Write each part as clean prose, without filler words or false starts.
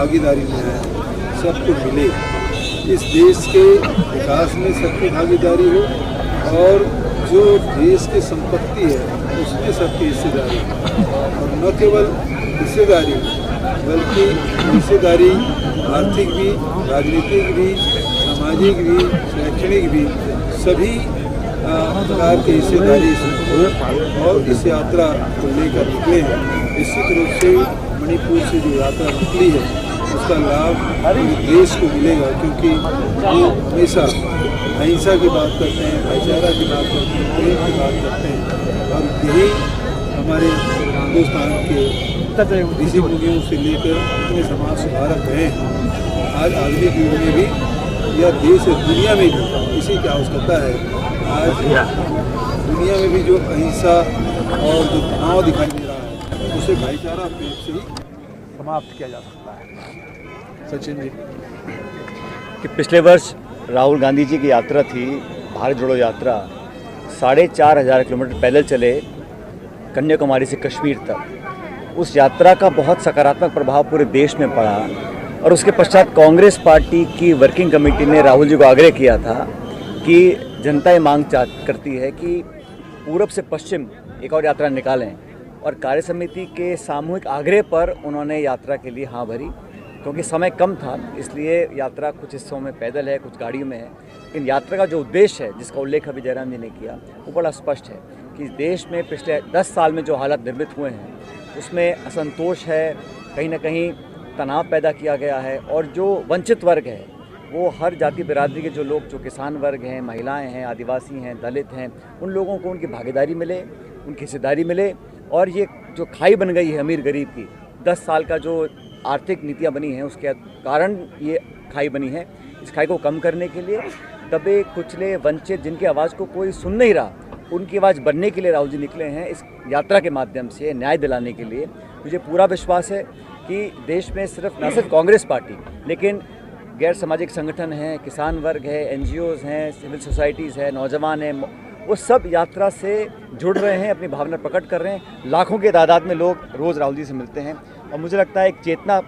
भागीदारी में है, सबको मिले, इस देश के विकास में सबकी भागीदारी हो और जो देश की संपत्ति है उसमें सबकी हिस्सेदारी और न केवल हिस्सेदारी बल्कि हिस्सेदारी आर्थिक भी, राजनीतिक भी, सामाजिक भी, शैक्षणिक भी, सभी प्रकार की हिस्सेदारी इसमें हो और इस यात्रा को लेकर निकले हैं। निश्चित रूप से मणिपुर से जो यात्रा निकली है उसका लाभ देश को मिलेगा, क्योंकि ये हमेशा अहिंसा की बात करते हैं, भाईचारा की बात करते हैं, प्रेम की बात करते हैं और यही हमारे हिंदुस्तान के ऋषि मुनियों से लेकर इतने समाज सुधारक रहे हैं। आज आधुनिक युग में भी या देश और दुनिया में भी इसी की आवश्यकता है। आज दुनिया में भी जो अहिंसा और जो तनाव दिखाई दे रहा है उसे भाईचारा प्रेम से ही समाप्त किया जा सकता है। सचिन जी, कि पिछले वर्ष राहुल गांधी जी की यात्रा थी, भारत जोड़ो यात्रा, 4,500 किलोमीटर पैदल चले कन्याकुमारी से कश्मीर तक। उस यात्रा का बहुत सकारात्मक प्रभाव पूरे देश में पड़ा और उसके पश्चात कांग्रेस पार्टी की वर्किंग कमेटी ने राहुल जी को आग्रह किया था कि जनता ये मांग करती है कि पूरब से पश्चिम एक और यात्रा निकालें, और कार्य समिति के सामूहिक आग्रह पर उन्होंने यात्रा के लिए हाँ भरी। क्योंकि समय कम था इसलिए यात्रा कुछ हिस्सों में पैदल है, कुछ गाड़ियों में है, लेकिन यात्रा का जो उद्देश्य है जिसका उल्लेख अभी जयराम जी ने किया वो बड़ा स्पष्ट है कि देश में पिछले 10 साल में जो हालात निर्मित हुए हैं उसमें असंतोष है, कहीं ना कहीं तनाव पैदा किया गया है और जो वंचित वर्ग है वो हर जाति बिरादरी के जो लोग, जो किसान वर्ग हैं, महिलाएं हैं, आदिवासी हैं, दलित हैं, उन लोगों को उनकी भागीदारी मिले, उनकी हिस्सेदारी मिले। और ये जो खाई बन गई है अमीर गरीब की, 10 साल का जो आर्थिक नीतियाँ बनी हैं उसके कारण ये खाई बनी है, इस खाई को कम करने के लिए दबे कुचले वंचित जिनकी आवाज़ को कोई सुन नहीं रहा उनकी आवाज़ बनने के लिए राहुल जी निकले हैं इस यात्रा के माध्यम से न्याय दिलाने के लिए। मुझे पूरा विश्वास है कि देश में न सिर्फ कांग्रेस पार्टी लेकिन गैर सामाजिक संगठन हैं, किसान वर्ग है, NGOs हैं, सिविल सोसाइटीज़ है, नौजवान हैं, वो सब यात्रा से जुड़ रहे हैं, अपनी भावना प्रकट कर रहे हैं। लाखों के तादाद में लोग रोज़ राहुल जी से मिलते हैं और मुझे लगता है एक चेतना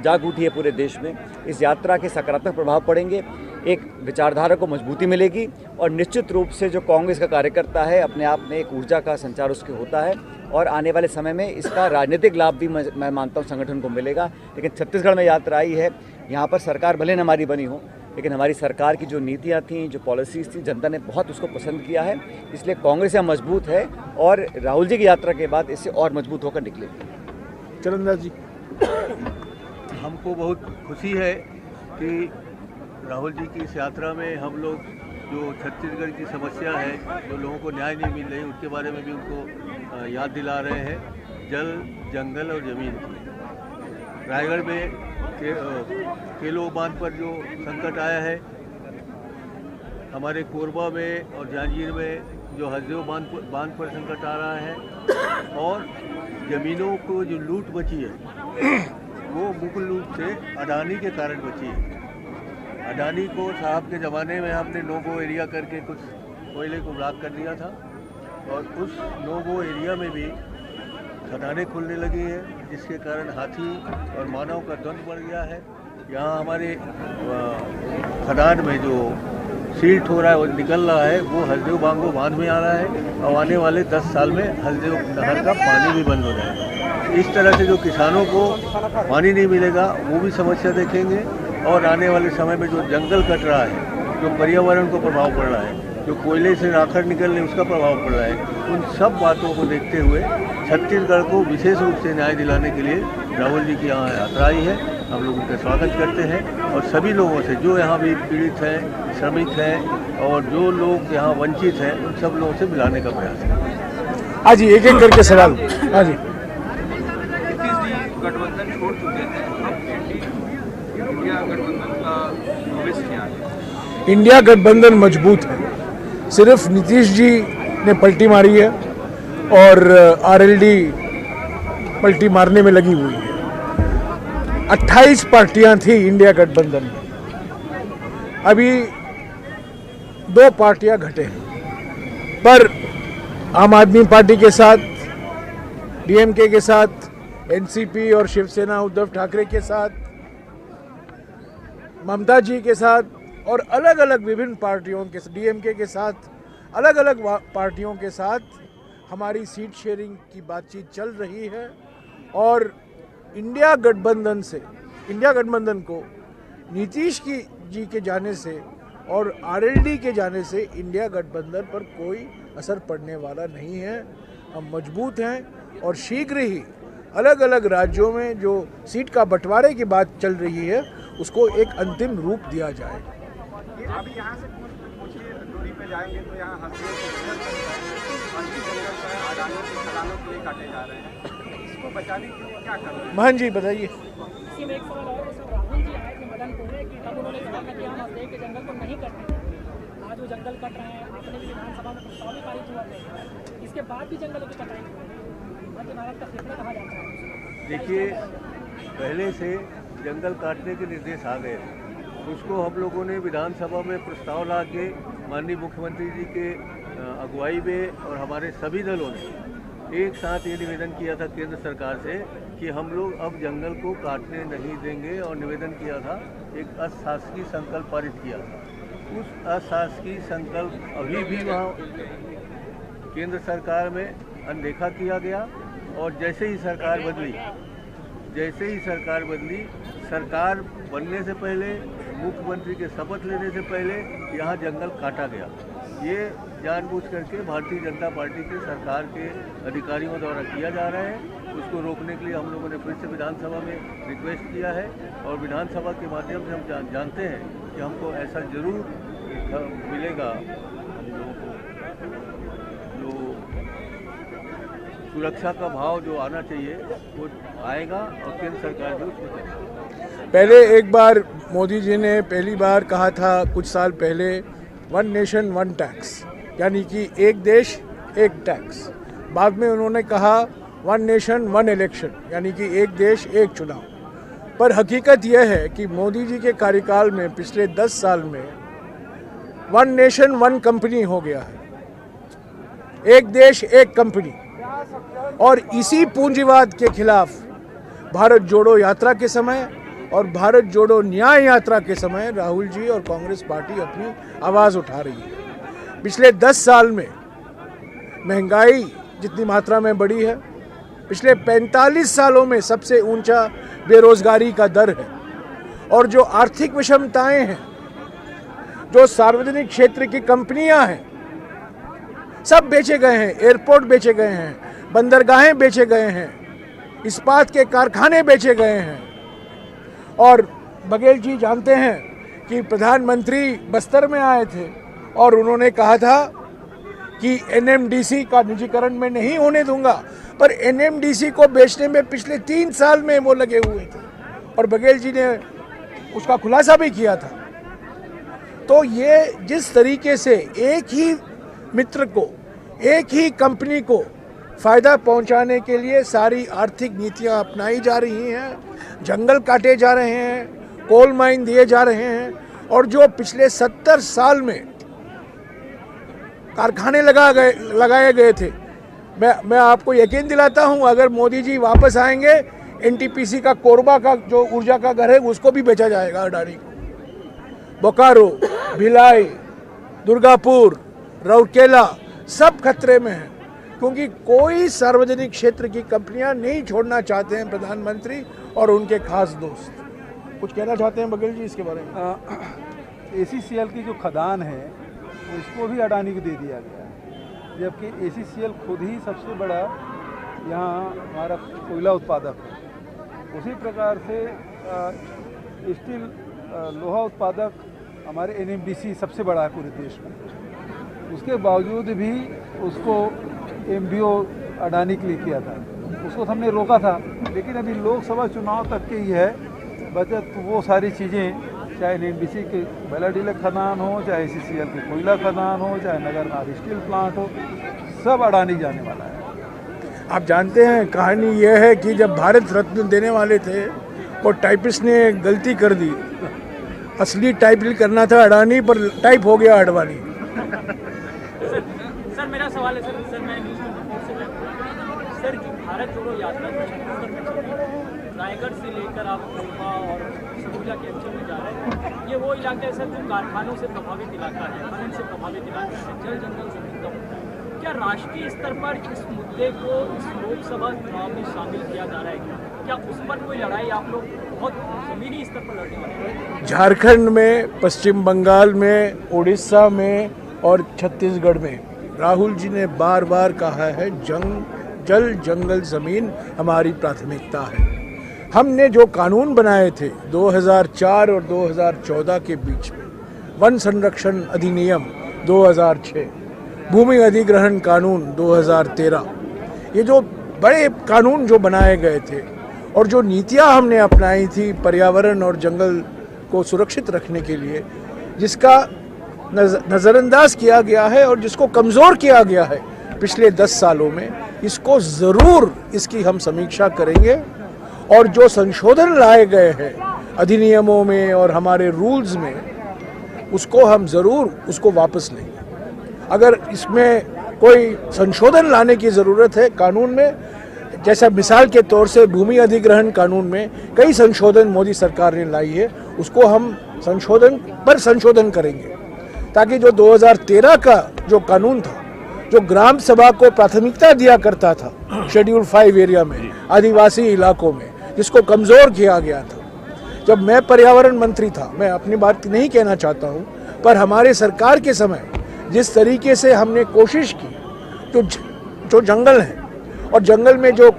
जाग उठी है पूरे देश में। इस यात्रा के सकारात्मक प्रभाव पड़ेंगे, एक विचारधारा को मजबूती मिलेगी और निश्चित रूप से जो कांग्रेस का कार्यकर्ता है अपने आप में एक ऊर्जा का संचार उसके होता है और आने वाले समय में इसका राजनीतिक लाभ भी मैं मानता हूँ संगठन को मिलेगा। लेकिन छत्तीसगढ़ में यात्रा आई है, यहाँ पर सरकार भले न हमारी बनी हो लेकिन हमारी सरकार की जो नीतियाँ थीं, जो पॉलिसीज़ थी, जनता ने बहुत उसको पसंद किया है, इसलिए कांग्रेस यहाँ मजबूत है और राहुल जी की यात्रा के बाद इससे और मजबूत होकर निकलेगी। चरणदास जी, हमको बहुत खुशी है कि राहुल जी की इस यात्रा में हम लोग जो छत्तीसगढ़ की समस्या है, जो लोगों को न्याय नहीं मिल रही, उसके बारे में भी उनको याद दिला रहे हैं। जल, जंगल और ज़मीन की रायगढ़ में केलो बांध पर जो संकट आया है, हमारे कोरबा में और जांजगीर में जो हसदेव बांध पर संकट आ रहा है और ज़मीनों को जो लूट बची है वो मुख्य रूप से अडानी के कारण बची है। अडानी को साहब के ज़माने में आपने नो-गो एरिया करके कुछ कोयले को ब्लॉक कर दिया था और उस नो-गो एरिया में भी खदानें खुलने लगी हैं जिसके कारण हाथी और मानव का द्वंद्व बढ़ गया है। यहाँ हमारे खदान में जो सील्ट हो रहा है वो निकल रहा है, वो हसदेव बांगो बांध में आ रहा है और आने वाले 10 साल में हसदेव नहर का पानी भी बंद हो जाएगा। इस तरह से जो किसानों को पानी नहीं मिलेगा वो भी समस्या देखेंगे और आने वाले समय में जो जंगल कट रहा है, जो पर्यावरण को प्रभाव पड़ रहा है, जो कोयले से राखड़ निकलने उसका प्रभाव पड़ रहा है, उन सब बातों को देखते हुए छत्तीसगढ़ को विशेष रूप से न्याय दिलाने के लिए राहुल जी की यहाँ यात्रा आई है। हम लोग उनका स्वागत करते हैं और सभी लोगों से जो यहाँ भी पीड़ित हैं, श्रमिक हैं और जो लोग यहाँ वंचित हैं, उन सब लोगों से मिलाने का प्रयास है। हाँ जी, एक एक करके सवाल। हाँ जी, गठबंधन छोड़ चुके थे, इंडिया गठबंधन का भविष्य क्या है? इंडिया गठबंधन मजबूत है। सिर्फ नीतीश जी ने पलटी मारी है और आरएलडी पलटी मारने में लगी हुई है। 28 पार्टियां थी इंडिया गठबंधन में, अभी 2 पार्टियां घटे हैं, पर आम आदमी पार्टी के साथ, डीएमके के साथ, एनसीपी और शिवसेना उद्धव ठाकरे के साथ ममता जी के साथ और अलग अलग विभिन्न पार्टियों के डीएमके के साथ अलग अलग पार्टियों के साथ हमारी सीट शेयरिंग की बातचीत चल रही है और इंडिया गठबंधन को नीतीश जी के जाने से और आरएलडी के जाने से इंडिया गठबंधन पर कोई असर पड़ने वाला नहीं है। हम मजबूत हैं और शीघ्र ही अलग अलग राज्यों में जो सीट का बंटवारे की बात चल रही है उसको एक अंतिम रूप दिया जाए। अभी यहाँ से कुछ दूरी पे जाएंगे तो यहाँ अडानी के खदानों के लिए काटे जा रहे हैं, इसको बचाने के लिए क्या कर रहे हैं? मोहन जी बताइए। इसी में एक सवाल और है सर, राहुल जी आए थे मदनपुर में कि तब उन्होंने कहा कि हम अजमेर के जंगल को नहीं कटने देंगे। आज वो जंगल कट रहे हैं, आपने भी विधानसभा में प्रस्ताव भी पारित हुआ था, इसके बाद भी जंगलों की कटाई मध्य भारत का फेफड़ा कहा जाता है। देखिए, पहले से जंगल काटने के निर्देश आ गए, उसको हम लोगों ने विधानसभा में प्रस्ताव ला के माननीय मुख्यमंत्री जी के अगुवाई में और हमारे सभी दलों ने एक साथ ये निवेदन किया था केंद्र सरकार से कि हम लोग अब जंगल को काटने नहीं देंगे और निवेदन किया था, एक अशासकीय संकल्प पारित किया था। उस अशासकीय संकल्प अभी भी वहाँ केंद्र सरकार में अनदेखा किया गया और जैसे ही सरकार बदली, सरकार बनने से पहले, मुख्यमंत्री के शपथ लेने से पहले यहाँ जंगल काटा गया। ये जानबूझ करके भारतीय जनता पार्टी के सरकार के अधिकारियों द्वारा किया जा रहा है। उसको रोकने के लिए हम लोगों ने फिर से विधानसभा में रिक्वेस्ट किया है और विधानसभा के माध्यम से हम जानते हैं कि हमको ऐसा जरूर मिलेगा, हम लोगों को जो सुरक्षा का भाव जो आना चाहिए वो आएगा और केंद्र सरकार भी उसको देगी। पहले एक बार मोदी जी ने पहली बार कहा था कुछ साल पहले, वन नेशन वन टैक्स, यानी कि एक देश एक टैक्स। बाद में उन्होंने कहा वन नेशन वन इलेक्शन, यानी कि एक देश एक चुनाव। पर हकीकत यह है कि मोदी जी के कार्यकाल में पिछले 10 साल में वन नेशन वन कंपनी हो गया है, एक देश एक कंपनी। और इसी पूंजीवाद के खिलाफ भारत जोड़ो यात्रा के समय और भारत जोड़ो न्याय यात्रा के समय राहुल जी और कांग्रेस पार्टी अपनी आवाज़ उठा रही है। पिछले 10 साल में महंगाई जितनी मात्रा में बढ़ी है, पिछले 45 सालों में सबसे ऊंचा बेरोजगारी का दर है और जो आर्थिक विषमताएं हैं, जो सार्वजनिक क्षेत्र की कंपनियां हैं, सब बेचे गए हैं। एयरपोर्ट बेचे गए हैं, बंदरगाहें बेचे गए हैं, इस्पात के कारखाने बेचे गए हैं। और बघेल जी जानते हैं कि प्रधानमंत्री बस्तर में आए थे और उन्होंने कहा था कि एनएमडीसी का निजीकरण में नहीं होने दूंगा, पर एनएमडीसी को बेचने में पिछले 3 साल में वो लगे हुए थे और बघेल जी ने उसका खुलासा भी किया था। तो ये जिस तरीके से एक ही मित्र को, एक ही कंपनी को फ़ायदा पहुंचाने के लिए सारी आर्थिक नीतियां अपनाई जा रही हैं, जंगल काटे जा रहे हैं, कोल माइन दिए जा रहे हैं और जो पिछले 70 साल में कारखाने लगाए गए थे, मैं आपको यकीन दिलाता हूं, अगर मोदी जी वापस आएंगे, एनटीपीसी का कोरबा का जो ऊर्जा का घर है उसको भी बेचा जाएगा अडानी को। बोकारो, भिलाई, दुर्गापुर, राउरकेला सब खतरे में हैं क्योंकि कोई सार्वजनिक क्षेत्र की कंपनियां नहीं छोड़ना चाहते हैं प्रधानमंत्री और उनके खास दोस्त। कुछ कहना चाहते हैं बघेल जी इसके बारे में? एसीसीएल की जो खदान है उसको भी अडानी को दे दिया गया है, जबकि एसीसीएल खुद ही सबसे बड़ा यहाँ हमारा कोयला उत्पादक है। उसी प्रकार से स्टील लोहा उत्पादक हमारे एनएमडीसी सबसे बड़ा है पूरे देश में। उसके बावजूद भी उसको एमबीओ अडानी के लिए किया था, उसको हमने रोका था। लेकिन अभी लोकसभा चुनाव तक के ही है बचत, वो सारी चीज़ें, चाहे एनएमडीसी के बेलाडीला खदान हो, चाहे एसीसीएल के कोयला खदान हो, चाहे नगरनार स्टील प्लांट हो, सब अडानी जाने वाला है। आप जानते हैं कहानी यह है कि जब भारत रत्न देने वाले थे वो टाइपिस्ट ने गलती कर दी, असली टाइप करना था अडानी पर टाइप हो गया अडवाणी। सर मेरा सवाल है सर मैं न्यूज़ सर जो भारत जोड़ो यात्रा छत्तीसगढ़ में चल रही है, रायगढ़ से लेकर आप कोरबा और सरगुजा के अंचल में जा रहे हैं, ये वो इलाका है सर जो कारखानों से प्रभावित इलाका है, खनन से प्रभावित इलाका है, जल जंगल से खत्म। क्या राष्ट्रीय स्तर पर इस मुद्दे को इस लोकसभा चुनाव में शामिल किया जा रहा है? क्या उस पर कोई लड़ाई आप लोग बहुत जमीनी स्तर पर लड़ने वाले हैं? झारखंड में, पश्चिम बंगाल में, उड़ीसा में और छत्तीसगढ़ में राहुल जी ने बार बार कहा है जल जंगल ज़मीन हमारी प्राथमिकता है। हमने जो कानून बनाए थे 2004 और 2014 के बीच में, वन संरक्षण अधिनियम 2006, भूमि अधिग्रहण कानून 2013, ये जो बड़े कानून जो बनाए गए थे और जो नीतियां हमने अपनाई थी पर्यावरण और जंगल को सुरक्षित रखने के लिए, जिसका नज़रअंदाज किया गया है और जिसको कमज़ोर किया गया है पिछले 10 सालों में, इसको ज़रूर इसकी हम समीक्षा करेंगे और जो संशोधन लाए गए हैं अधिनियमों में और हमारे रूल्स में, उसको हम ज़रूर उसको वापस लेंगे। अगर इसमें कोई संशोधन लाने की ज़रूरत है कानून में, जैसा मिसाल के तौर से भूमि अधिग्रहण कानून में कई संशोधन मोदी सरकार ने लाई है, उसको हम संशोधन करेंगे ताकि जो 2013 का जो कानून था, जो ग्राम सभा को प्राथमिकता दिया करता था शेड्यूल 5 एरिया में, आदिवासी इलाकों में, जिसको कमज़ोर किया गया था। जब मैं पर्यावरण मंत्री था, मैं अपनी बात नहीं कहना चाहता हूँ, पर हमारे सरकार के समय जिस तरीके से हमने कोशिश की, जो जंगल है और जंगल में जो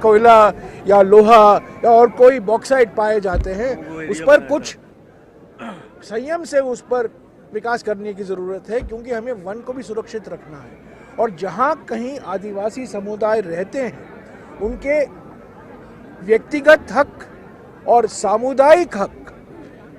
कोयला या लोहा या और कोई बॉक्साइट पाए जाते हैं, उस पर कुछ संयम से उस पर विकास करने की ज़रूरत है, क्योंकि हमें वन को भी सुरक्षित रखना है। और जहाँ कहीं आदिवासी समुदाय रहते हैं, उनके व्यक्तिगत हक और सामुदायिक हक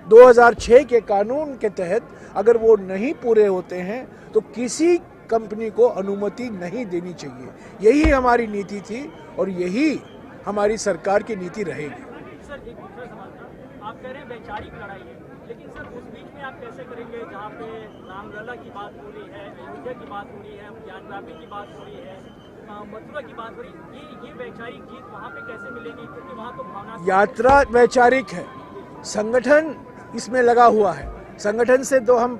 2006 के कानून के तहत अगर वो नहीं पूरे होते हैं तो किसी कंपनी को अनुमति नहीं देनी चाहिए। यही हमारी नीति थी और यही हमारी सरकार की नीति रहेगी। सर एक दूसरा सवाल था, आप कह रहे हैं वैचारिक लड़ाई है, लेकिन सर उस बीच में आप कैसे करेंगे जहाँ पे रामलला की बात हो रही है, अयोध्या की बात हो रही है, ज्ञानवापी की बात हो रही है, मथुरा की बात हो रही है, ये वैचारिक जीत वहाँ पे कैसे मिलेगी? क्योंकि वहाँ तो भावना यात्रा वैचारिक है, संगठन इसमें लगा हुआ है। संगठन से तो हम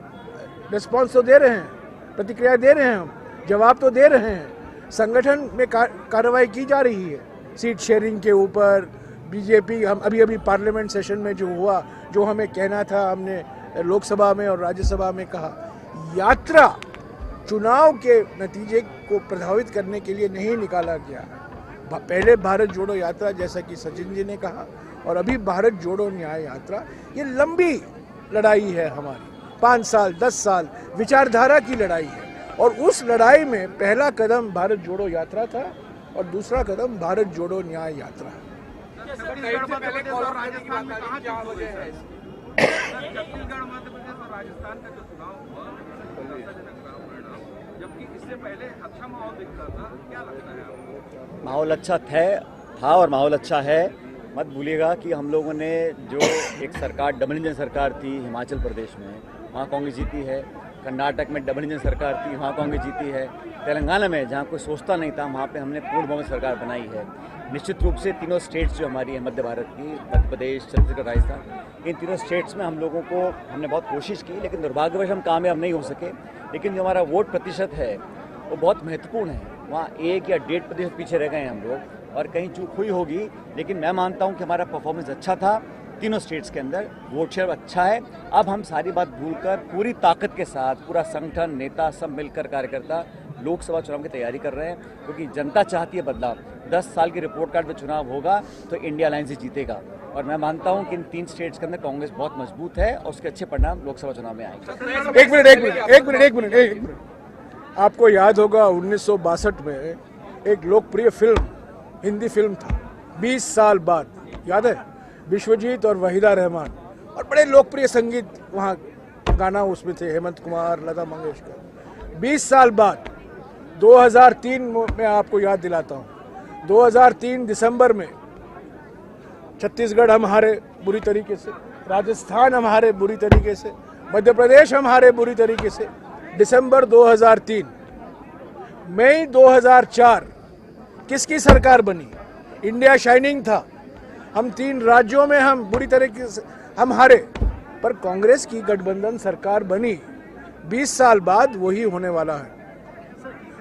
रिस्पॉन्स तो दे रहे हैं, प्रतिक्रिया दे रहे हैं, हम जवाब तो दे रहे हैं। संगठन में कार्रवाई की जा रही है सीट शेयरिंग के ऊपर। बीजेपी, हम अभी पार्लियामेंट सेशन में जो हुआ, जो हमें कहना था, हमने लोकसभा में और राज्यसभा में कहा, यात्रा चुनाव के नतीजे को प्रभावित करने के लिए नहीं निकाला गया। पहले भारत जोड़ो यात्रा, जैसा कि सचिन जी ने कहा, और अभी भारत जोड़ो न्याय यात्रा, ये लंबी लड़ाई है हमारी, 5 साल 10 साल विचारधारा की लड़ाई है। और उस लड़ाई में पहला कदम भारत जोड़ो यात्रा था और दूसरा कदम भारत जोड़ो न्याय यात्रा है। छत्तीसगढ़ मध्य प्रदेश और राजस्थान में कहाँ क्या वजह है? छत्तीसगढ़ मध्य प्रदेश और राजस्थान का जो चुनाव हुआ, जबकि इससे पहले अच्छा माहौल दिखता था, क्या लगता है आपको? माहौल अच्छा था और माहौल अच्छा है। मत भूलिएगा कि हम लोगों ने जो एक सरकार, डबल इंजन सरकार थी हिमाचल प्रदेश में, वहाँ कांग्रेस जीती है। कर्नाटक में डबल इंजन सरकार थी, वहाँ कांग्रेस जीती है। तेलंगाना में जहाँ कोई सोचता नहीं था, वहाँ पे हमने पूर्ण बहुमत सरकार बनाई है। निश्चित रूप से तीनों स्टेट्स जो हमारी है मध्य भारत की, मध्य प्रदेश, छत्तीसगढ़, राजस्थान, इन तीनों स्टेट्स में हम लोगों को हमने बहुत कोशिश की, लेकिन दुर्भाग्यवश हम कामयाब नहीं हो सके। लेकिन जो हमारा वोट प्रतिशत है वो बहुत महत्वपूर्ण है। वहाँ 1 या 1.5% पीछे रह गए हैं हम लोग, और कहीं चूक हुई होगी, लेकिन मैं मानता हूँ कि हमारा परफॉर्मेंस अच्छा था। तीनों स्टेट्स के अंदर वोट शेयर अच्छा है। अब हम सारी बात भूलकर पूरी ताकत के साथ पूरा संगठन, नेता, सब मिलकर कार्यकर्ता लोकसभा चुनाव की तैयारी कर रहे हैं, क्योंकि जनता चाहती है बदलाव। 10 साल के रिपोर्ट कार्ड में चुनाव होगा तो इंडिया अलायंस ही जीतेगा, और मैं मानता हूं कि इन 3 स्टेट्स के अंदर कांग्रेस बहुत मजबूत है और उसके अच्छे परिणाम लोकसभा चुनाव में आएंगे। एक मिनट, आपको याद होगा 1962 में एक लोकप्रिय फिल्म, हिंदी फिल्म था 20 साल बाद, याद है? विश्वजीत और वहीदा रहमान, और बड़े लोकप्रिय संगीत वहाँ गाना उसमें थे, हेमंत कुमार, लता मंगेशकर। 20 साल बाद 2003 में आपको याद दिलाता हूँ, 2003 दिसंबर में छत्तीसगढ़ हम हारे बुरी तरीके से, राजस्थान हम हारे बुरी तरीके से, मध्य प्रदेश हम हारे बुरी तरीके से। दिसंबर 2003, मई 2004 किसकी सरकार बनी? इंडिया शाइनिंग था, हम 3 राज्यों में हम बुरी तरीके से हम हारे, पर कांग्रेस की गठबंधन सरकार बनी। 20 साल बाद वही होने वाला है।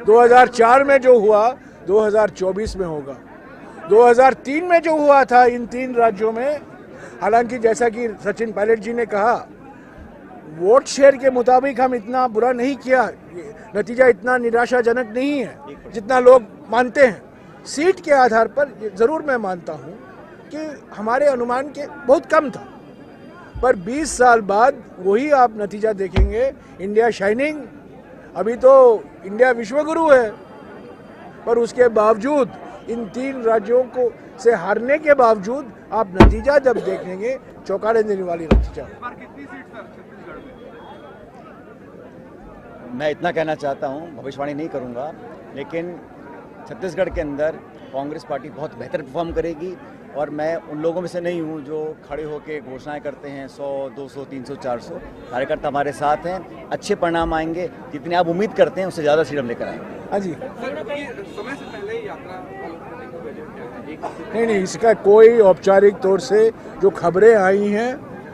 2004 में जो हुआ 2024 में होगा। 2003 में जो हुआ था इन 3 राज्यों में, हालांकि जैसा कि सचिन पायलट जी ने कहा, वोट शेयर के मुताबिक हम इतना बुरा नहीं किया, नतीजा इतना निराशाजनक नहीं है जितना लोग मानते हैं। सीट के आधार पर ज़रूर मैं मानता हूं कि हमारे अनुमान के बहुत कम था, पर 20 साल बाद वही आप नतीजा देखेंगे। इंडिया शाइनिंग, अभी तो इंडिया विश्वगुरु है, पर उसके बावजूद इन 3 राज्यों को से हारने के बावजूद आप नतीजा जब देखेंगे, चौंकाने देने वाली नतीजा। इस बार कितनी सीट सर छत्तीसगढ़ में? मैं इतना कहना चाहता हूँ, भविष्यवाणी नहीं करूँगा, लेकिन छत्तीसगढ़ के अंदर कांग्रेस पार्टी बहुत बेहतर परफॉर्म करेगी। और मैं उन लोगों में से नहीं हूँ जो खड़े होकर घोषणाएं करते हैं 100, 200, 300, 400। कार्यकर्ता हमारे साथ हैं, अच्छे परिणाम आएंगे। जितने आप उम्मीद करते हैं उससे ज़्यादा सीट हम लेकर आएंगे। हाँ जी, समय से पहले ही यात्रा नहीं, इसका कोई औपचारिक तौर से जो खबरें आई हैं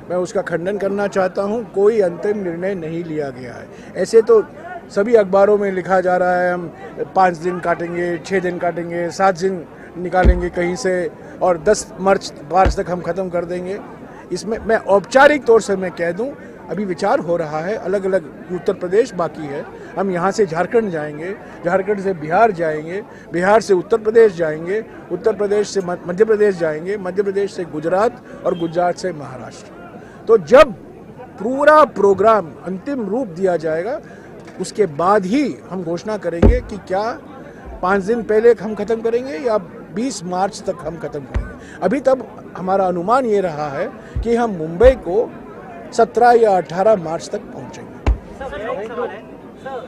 मैं उसका खंडन करना चाहता हूं। कोई अंतिम निर्णय नहीं लिया गया है। ऐसे तो सभी अखबारों में लिखा जा रहा है हम 5 दिन काटेंगे, 6 दिन काटेंगे, 7 दिन निकालेंगे कहीं से और 10 मार्च तक हम ख़त्म कर देंगे। इसमें मैं औपचारिक तौर से मैं कह दूं, अभी विचार हो रहा है। अलग अलग उत्तर प्रदेश बाकी है, हम यहाँ से झारखंड जाएंगे, झारखंड से बिहार जाएंगे, बिहार से उत्तर प्रदेश जाएंगे, उत्तर प्रदेश से मध्य प्रदेश जाएंगे, मध्य प्रदेश से गुजरात और गुजरात से महाराष्ट्र। तो जब पूरा प्रोग्राम अंतिम रूप दिया जाएगा उसके बाद ही हम घोषणा करेंगे कि क्या 5 दिन पहले हम ख़त्म करेंगे या 20 मार्च तक हम ख़त्म करेंगे। अभी तक हमारा अनुमान ये रहा है कि हम मुंबई को 17 या 18 मार्च तक पहुंचेंगे। सर, एक सवाल है सर,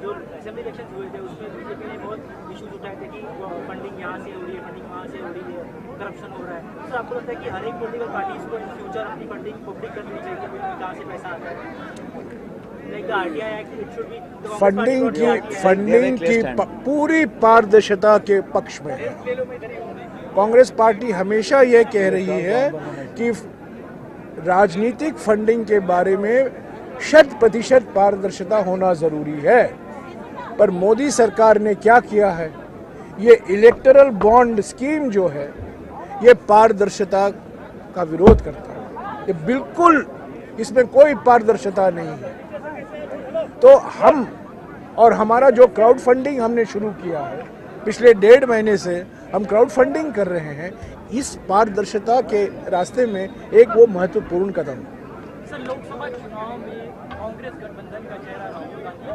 जो असेंबली इलेक्शन हुए थे उसमें बीजेपी ने बहुत इश्यूज उठाए थे कि फंडिंग यहाँ से हो रही है, फंडिंग वहाँ से हो रही है, करप्शन हो रहा है। सर, आपको लगता है कि हर एक पॉलिटिकल पार्टी को इन फ्यूचर अपनी फंडिंग पब्लिक करनी चाहिए कि कहाँ से पैसा आता है? फंडिंग की पूरी पारदर्शिता के पक्ष में है। कांग्रेस पार्टी हमेशा ये कह रही है कि राजनीतिक फंडिंग के बारे में 100% पारदर्शिता होना जरूरी है। पर मोदी सरकार ने क्या किया है, ये इलेक्टरल बॉन्ड स्कीम जो है ये पारदर्शिता का विरोध करता है। ये बिल्कुल, इसमें कोई पारदर्शिता नहीं है। तो हम और हमारा जो क्राउड फंडिंग हमने शुरू किया है, पिछले 1.5 महीने से हम क्राउड फंडिंग कर रहे हैं, इस पारदर्शिता के रास्ते में एक वो महत्वपूर्ण कदम है। सर, लोकसभा चुनाव में कांग्रेस गठबंधन का चेहरा राहुल गांधी,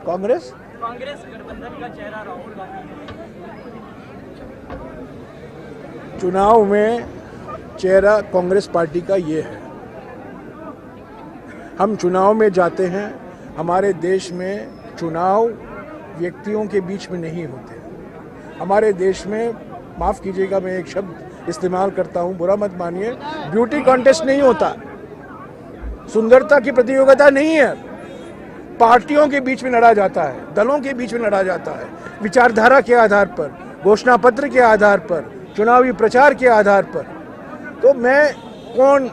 कांग्रेस गठबंधन का चेहरा राहुल गांधी चुनाव में चेहरा कांग्रेस पार्टी का ये है। हम चुनाव में जाते हैं, हमारे देश में चुनाव व्यक्तियों के बीच में नहीं होते। हमारे देश में, माफ़ कीजिएगा मैं एक शब्द इस्तेमाल करता हूं, बुरा मत मानिए, ब्यूटी कॉन्टेस्ट नहीं होता, सुंदरता की प्रतियोगिता नहीं है। पार्टियों के बीच में लड़ा जाता है, दलों के बीच में लड़ा जाता है, विचारधारा के आधार पर, घोषणा पत्र के आधार पर, चुनावी प्रचार के आधार पर। तो मैं कौन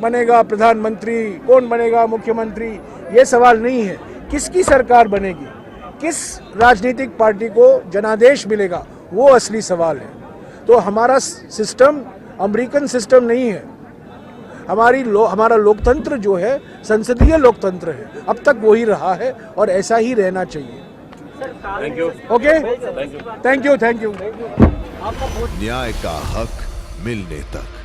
बनेगा प्रधानमंत्री, कौन बनेगा मुख्यमंत्री, ये सवाल नहीं है। किसकी सरकार बनेगी, किस राजनीतिक पार्टी को जनादेश मिलेगा, वो असली सवाल है। तो हमारा सिस्टम अमेरिकन सिस्टम नहीं है। हमारा लोकतंत्र जो है संसदीय लोकतंत्र है, अब तक वही रहा है और ऐसा ही रहना चाहिए। Thank you. Okay, thank you. न्याय का हक मिलने तक।